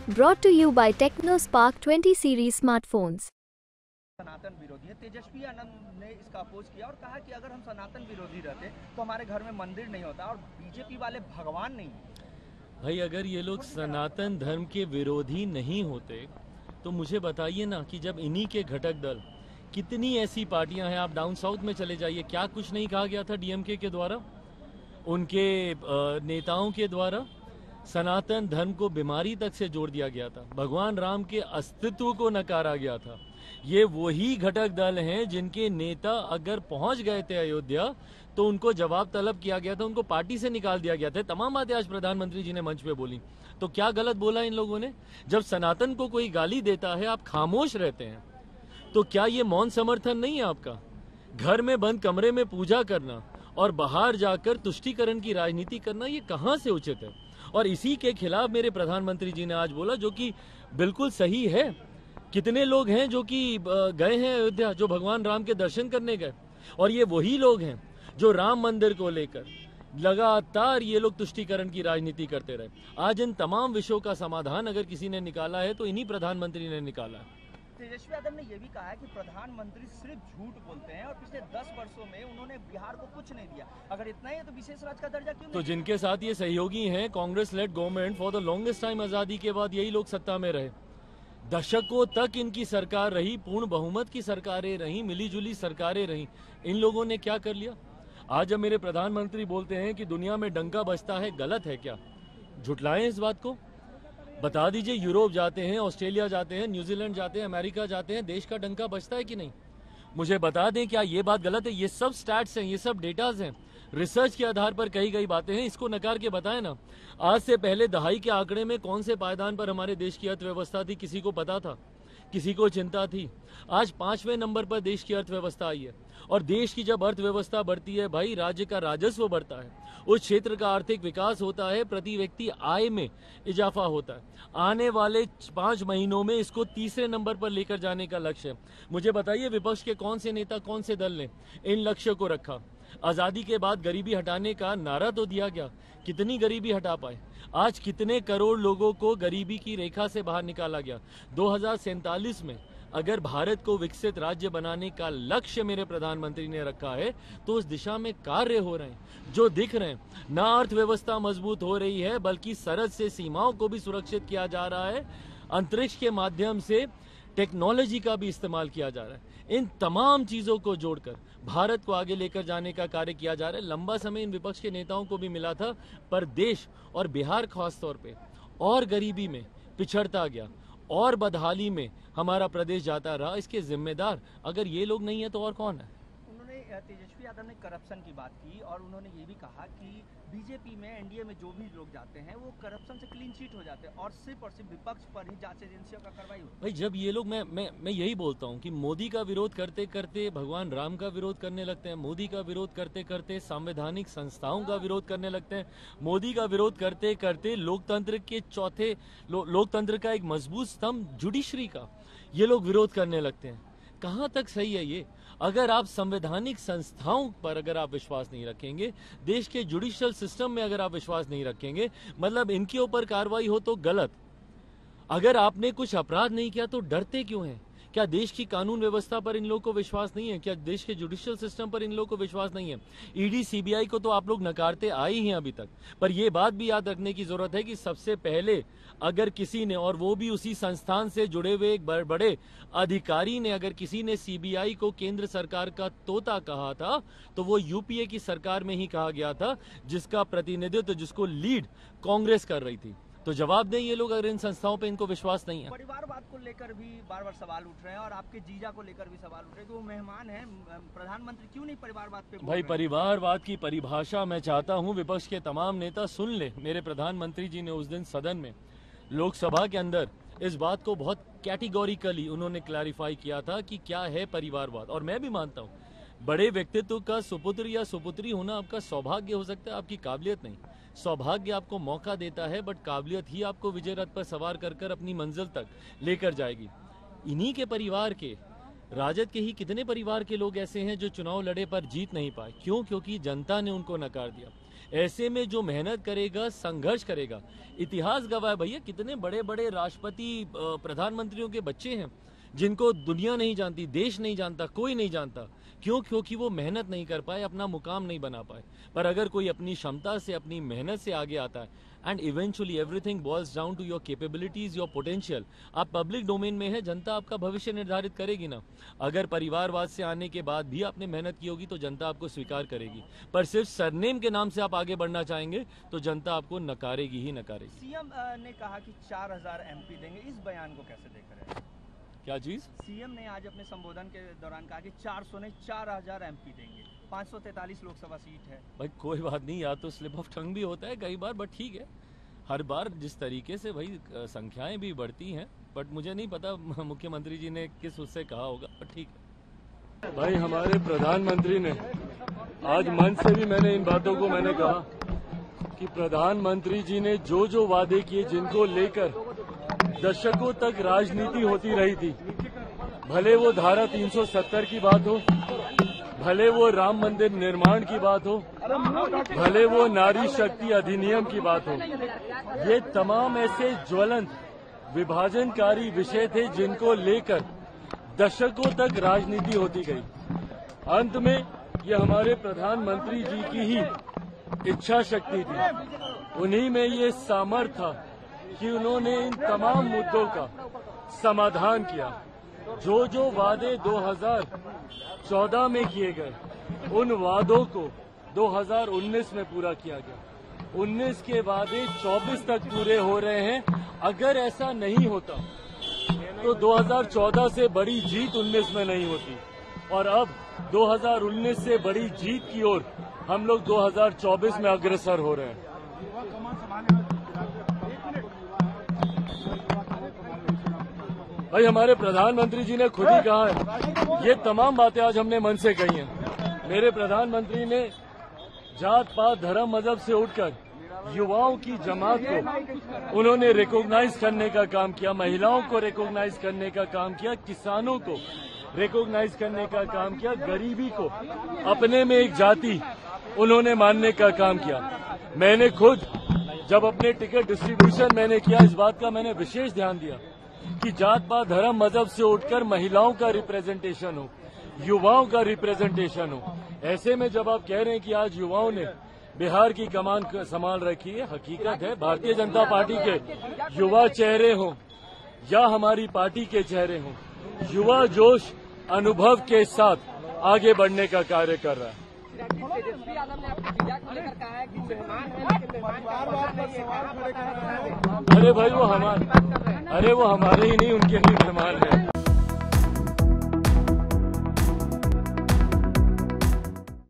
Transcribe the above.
Brought to you by TechnoSpark 20 series smartphones. सनातन विरोधी है। तेजस्वी आनंद ने इसका अपोज किया और कहा कि अगर हम सनातन विरोधी रहते तो हमारे घर में मंदिर नहीं होता और बीजेपी वाले भगवान नहीं है। भाई अगर ये लोग सनातन धर्म के विरोधी नहीं होते तो मुझे बताइए ना कि जब इन्हीं के घटक दल कितनी ऐसी पार्टियां हैं, आप डाउन साउथ में चले जाइए, क्या कुछ नहीं कहा गया था डीएमके के द्वारा, उनके नेताओं के द्वारा सनातन धर्म को बीमारी तक से जोड़ दिया गया था, भगवान राम के अस्तित्व को नकारा गया था। ये वही घटक दल हैं जिनके नेता अगर पहुंच गए थे अयोध्या तो उनको जवाब तलब किया गया था, उनको पार्टी से निकाल दिया गया था। तमाम बातें आज प्रधानमंत्री जी ने मंच पे बोली, तो क्या गलत बोला इन लोगों ने? जब सनातन को कोई गाली देता है आप खामोश रहते हैं, तो क्या ये मौन समर्थन नहीं है आपका? घर में बंद कमरे में पूजा करना और बाहर जाकर तुष्टीकरण की राजनीति करना, ये कहां से उचित है? और इसी के खिलाफ मेरे प्रधानमंत्री जी ने आज बोला, जो कि बिल्कुल सही है। कितने लोग हैं जो कि गए हैं अयोध्या, जो भगवान राम के दर्शन करने गए, और ये वही लोग हैं जो राम मंदिर को लेकर लगातार ये लोग तुष्टीकरण की राजनीति करते रहे। आज इन तमाम विषयों का समाधान अगर किसी ने निकाला है तो इन्हीं प्रधानमंत्री ने निकाला है। तेजस्वी यादव ने यह भी कहा है कि प्रधानमंत्री सिर्फ झूठ बोलते हैं और पिछले 10 वर्षों में उन्होंने बिहार को कुछ नहीं दिया। अगर इतना ही है तो विशेष राज्य का दर्जा क्यों नहीं? तो जिनके साथ ये सहयोगी हैं, Congress lead government for the longest time, आजादी के बाद यही लोग सत्ता में रहे, दशकों तक इनकी सरकार रही, पूर्ण बहुमत की सरकारें रही, मिलीजुली सरकारें रही। इन लोगों ने क्या कर लिया? आज जब मेरे प्रधानमंत्री बोलते हैं कि दुनिया में डंका बजता है, गलत है क्या? झुटलाएं इस बात को, बता दीजिए। यूरोप जाते हैं, ऑस्ट्रेलिया जाते हैं, न्यूजीलैंड जाते हैं, अमेरिका जाते हैं, देश का डंका बजता है कि नहीं? मुझे बता दें, क्या ये बात गलत है? ये सब स्टैट्स हैं, ये सब डेटाज हैं, रिसर्च के आधार पर कही गई बातें हैं। इसको नकार के बताएं ना। आज से पहले दहाई के आंकड़े में कौन से पायदान पर हमारे देश की अर्थव्यवस्था थी, किसी को पता था? किसी को चिंता थी? आज 5वें नंबर पर देश की अर्थव्यवस्था आई है। और देश की जब अर्थव्यवस्था बढ़ती है भाई, राज्य का राजस्व बढ़ता है, उस क्षेत्र का आर्थिक विकास होता है, प्रति व्यक्ति आय में इजाफा होता है। आने वाले 5 महीनों में इसको तीसरे नंबर पर लेकर जाने का लक्ष्य है। मुझे बताइए, विपक्ष के कौन से नेता, कौन से दल ने इन लक्ष्य को रखा? आजादी के बाद गरीबी हटाने का नारा तो दिया गया, कितनी गरीबी हटा पाए? आज कितने करोड़ लोगों को गरीबी की रेखा से बाहर निकाला गया? 2047 में अगर भारत को विकसित राज्य बनाने का लक्ष्य मेरे प्रधानमंत्री ने रखा है तो उस दिशा में कार्य हो रहे हैं जो दिख रहे हैं। ना अर्थव्यवस्था मजबूत हो रही है, बल्कि सरहद से सीमाओं को भी सुरक्षित किया जा रहा है, अंतरिक्ष के माध्यम से टेक्नोलॉजी का भी इस्तेमाल किया जा रहा है। इन तमाम चीजों को जोड़कर भारत को आगे लेकर जाने का कार्य किया जा रहा है। लंबा समय इन विपक्ष के नेताओं को भी मिला था, पर देश और बिहार खास तौर पे और गरीबी में पिछड़ता गया और बदहाली में हमारा प्रदेश जाता रहा। इसके जिम्मेदार अगर ये लोग नहीं है तो और कौन है? उन्होंने तेजस्वी यादव ने करप्शन की बात की और उन्होंने ये भी कहा कि बीजेपी में, एनडीए में जो भी लोग जाते हैं वो करप्शन से क्लीन चिट हो जाते हैं और सिर्फ विपक्ष पर ही जांच एजेंसियों का कार्रवाई होती है। भाई जब ये लोग, मैं यही बोलता हूँ कि मोदी का विरोध करते करते भगवान राम का विरोध करने लगते हैं, मोदी का विरोध करते करते संवैधानिक संस्थाओं का विरोध करने लगते हैं, मोदी का विरोध करते करते लोकतंत्र के चौथे लोकतंत्र का एक मजबूत स्तंभ जुडिशरी का ये लोग विरोध करने लगते हैं। कहां तक सही है ये? अगर आप संवैधानिक संस्थाओं पर अगर आप विश्वास नहीं रखेंगे, देश के जुडिशियल सिस्टम में अगर आप विश्वास नहीं रखेंगे, मतलब इनके ऊपर कार्रवाई हो तो गलत। अगर आपने कुछ अपराध नहीं किया तो डरते क्यों हैं? क्या देश की कानून व्यवस्था पर इन लोगों को विश्वास नहीं है? क्या देश के जुडिशियल सिस्टम पर इन लोगों को विश्वास नहीं है? ईडी, सीबीआई को तो आप लोग नकारते आए ही हैं अभी तक। पर यह बात भी याद रखने की जरूरत है कि सबसे पहले अगर किसी ने, और वो भी उसी संस्थान से जुड़े हुए एक बड़े अधिकारी ने, अगर किसी ने सीबीआई को केंद्र सरकार का तोता कहा था तो वो यूपीए की सरकार में ही कहा गया था, जिसका प्रतिनिधित्व, जिसको लीड कांग्रेस कर रही थी। तो जवाब दें ये लोग अगर इन संस्थाओं पे इनको विश्वास नहीं है। परिवारवाद को लेकर भी बार बार सवाल उठ रहे हैं और आपके जीजा को लेकर भी सवाल उठ रहे हैं कि वो मेहमान हैं, प्रधानमंत्री क्यों नहीं परिवारवाद पे? भाई परिवारवाद की परिभाषा मैं चाहता हूं विपक्ष के तमाम नेता सुन ले। मेरे प्रधानमंत्री जी ने उस दिन सदन में, लोकसभा के अंदर, इस बात को बहुत कैटेगोरिकली उन्होंने क्लैरिफाई किया था कि क्या है परिवारवाद। और मैं भी मानता हूं बड़े व्यक्तित्व का सुपुत्र या सुपुत्री होना आपका सौभाग्य हो सकता है, आपकी काबिलियत नहीं। सौभाग्य आपको मौका देता है, बट काबिलियत ही आपको विजय रथ पर सवार कर अपनी मंजिल तक लेकर जाएगी। इन्हीं के परिवार के, राजद के ही कितने परिवार के लोग ऐसे हैं जो चुनाव लड़े पर जीत नहीं पाए। क्यों? क्योंकि जनता ने उनको नकार दिया। ऐसे में जो मेहनत करेगा, संघर्ष करेगा, इतिहास गवाह है भैया, कितने बड़े बड़े राष्ट्रपति प्रधानमंत्रियों के बच्चे हैं जिनको दुनिया नहीं जानती, देश नहीं जानता, कोई नहीं जानता। क्यों? क्योंकि वो मेहनत नहीं कर पाए, अपना मुकाम नहीं बना पाए। पर अगर कोई अपनी क्षमता से, अपनी मेहनत से आगे आता है, and eventually everything boils down to your capabilities, your potential. आप पब्लिक डोमेन में है, जनता आपका भविष्य निर्धारित करेगी ना। अगर परिवारवाद से आने के बाद भी आपने मेहनत की होगी तो जनता आपको स्वीकार करेगी, पर सिर्फ सरनेम के नाम से आप आगे बढ़ना चाहेंगे तो जनता आपको नकारेगी ही नकारेगी। सीएम ने कहा कि 4000 एमपी देंगे, इस बयान को कैसे देख रहे हैं? क्या चीज? सीएम ने आज अपने संबोधन के दौरान कहा कि 400 नहीं 4000 एमपी देंगे, 543 लोकसभा सीट है। भाई कोई बात नहीं, या तो स्लिप ऑफ टंग भी होता है कई बार, बट ठीक है। हर बार जिस तरीके से भाई संख्याएं भी बढ़ती हैं, बट मुझे नहीं पता मुख्यमंत्री जी ने किस उससे कहा होगा, बट ठीक है। भाई हमारे प्रधानमंत्री ने आज मंच से भी मैंने इन बातों को मैंने कहा कि प्रधानमंत्री जी ने जो जो वादे किए, जिनको लेकर दशकों तक राजनीति होती रही थी, भले वो धारा 370 की बात हो, भले वो राम मंदिर निर्माण की बात हो, भले वो नारी शक्ति अधिनियम की बात हो, ये तमाम ऐसे ज्वलंत विभाजनकारी विषय थे जिनको लेकर दशकों तक राजनीति होती गई। अंत में ये हमारे प्रधानमंत्री जी की ही इच्छा शक्ति थी, उन्हीं में ये सामर्थ्य था कि उन्होंने इन तमाम मुद्दों का समाधान किया। जो जो वादे 2014 में किए गए, उन वादों को 2019 में पूरा किया गया। 19 के वादे 24 तक पूरे हो रहे हैं। अगर ऐसा नहीं होता तो 2014 से बड़ी जीत 19 में नहीं होती, और अब 2019 से बड़ी जीत की ओर हम लोग 2024 में अग्रसर हो रहे हैं। भाई हमारे प्रधानमंत्री जी ने खुद ही कहा है, ये तमाम बातें आज हमने मन से कही हैं। मेरे प्रधानमंत्री ने जात पात धर्म मजहब से उठकर युवाओं की जमात को उन्होंने रिकॉग्नाइज करने का काम किया, महिलाओं को रिकॉग्नाइज करने का काम किया, किसानों को रिकॉग्नाइज करने का काम किया, गरीबी को अपने में एक जाति उन्होंने मानने का काम किया। मैंने खुद जब अपने टिकट डिस्ट्रीब्यूशन मैंने किया, इस बात का मैंने विशेष ध्यान दिया कि जात पात धर्म मजहब से उठकर महिलाओं का रिप्रेजेंटेशन हो, युवाओं का रिप्रेजेंटेशन हो। ऐसे में जब आप कह रहे हैं कि आज युवाओं ने बिहार की कमान संभाल रखी है, हकीकत है भारतीय जनता पार्टी के युवा चेहरे हों या हमारी पार्टी के चेहरे हों, युवा जोश अनुभव के साथ आगे बढ़ने का कार्य कर रहा है। तेजस्वी यादव ने अपनी वीजा को लेकर कहा है कि मेहमान है, लेकिन मेहमान अरे भाई वो हमारे ही नहीं, उनके भी मेहमान है।